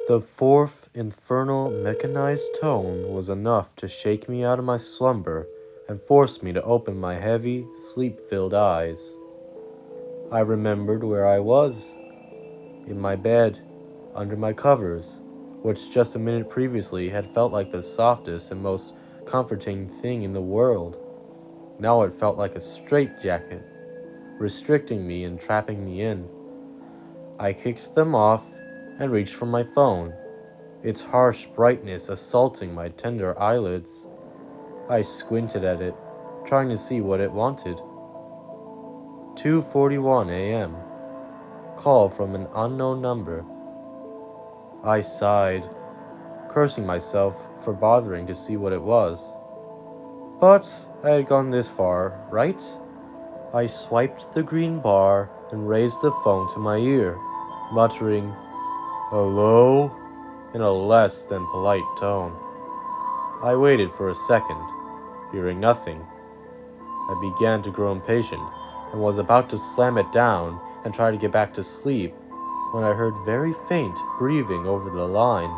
The fourth infernal mechanized tone was enough to shake me out of my slumber and force me to open my heavy, sleep-filled eyes. I remembered where I was, in my bed, under my covers, which just a minute previously had felt like the softest and most comforting thing in the world. Now it felt like a straitjacket, restricting me and trapping me in. I kicked them off and reached for my phone, its harsh brightness assaulting my tender eyelids. I squinted at it, trying to see what it wanted. 2:41 a.m. Call from an unknown number. I sighed, cursing myself for bothering to see what it was. But I had gone this far, right? I swiped the green bar and raised the phone to my ear, muttering, "Hello?" in a less than polite tone. I waited for a second, hearing nothing. I began to grow impatient and was about to slam it down and try to get back to sleep when I heard very faint breathing over the line.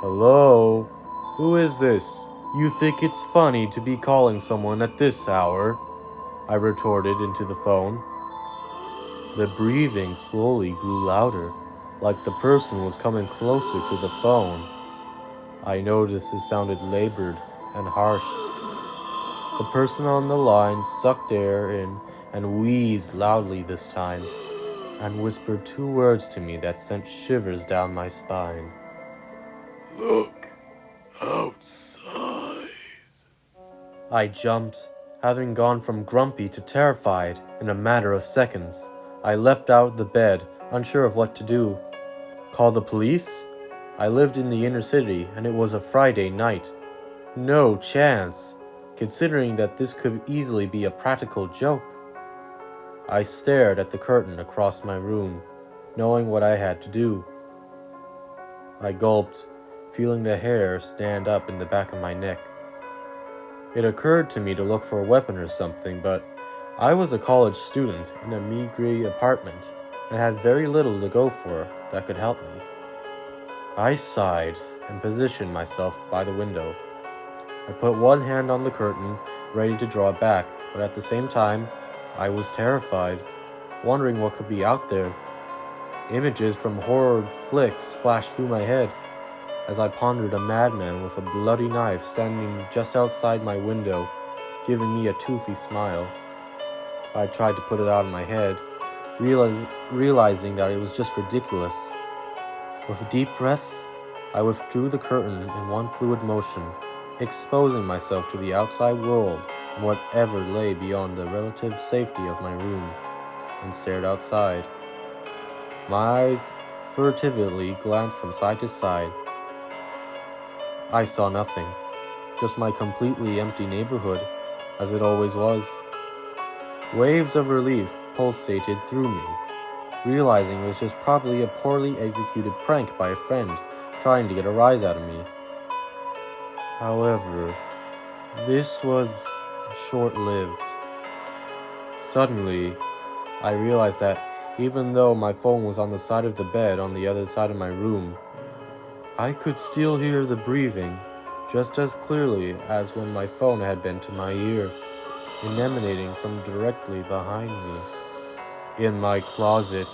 "Hello? Who is this? You think it's funny to be calling someone at this hour?" I retorted into the phone. The breathing slowly grew louder, like the person was coming closer to the phone. I noticed it sounded labored and harsh. The person on the line sucked air in and wheezed loudly this time, and whispered two words to me that sent shivers down my spine. "Look outside." I jumped, having gone from grumpy to terrified in a matter of seconds. I leapt out of the bed, unsure of what to do. Call the police? I lived in the inner city, and it was a Friday night. No chance, considering that this could easily be a practical joke. I stared at the curtain across my room, knowing what I had to do. I gulped, feeling the hair stand up in the back of my neck. It occurred to me to look for a weapon or something, but I was a college student in a meagre apartment and had very little to go for that could help me. I sighed and positioned myself by the window. I put one hand on the curtain, ready to draw it back, but at the same time, I was terrified, wondering what could be out there. Images from horror flicks flashed through my head as I pondered a madman with a bloody knife standing just outside my window, giving me a toothy smile. I tried to put it out of my head, realizing that it was just ridiculous. With a deep breath, I withdrew the curtain in one fluid motion, exposing myself to the outside world and whatever lay beyond the relative safety of my room, and stared outside. My eyes furtively glanced from side to side. I saw nothing, just my completely empty neighborhood, as it always was. Waves of relief pulsated through me, realizing it was just probably a poorly executed prank by a friend trying to get a rise out of me. However, this was short-lived. Suddenly, I realized that even though my phone was on the side of the bed on the other side of my room, I could still hear the breathing just as clearly as when my phone had been to my ear, emanating from directly behind me. In my closet,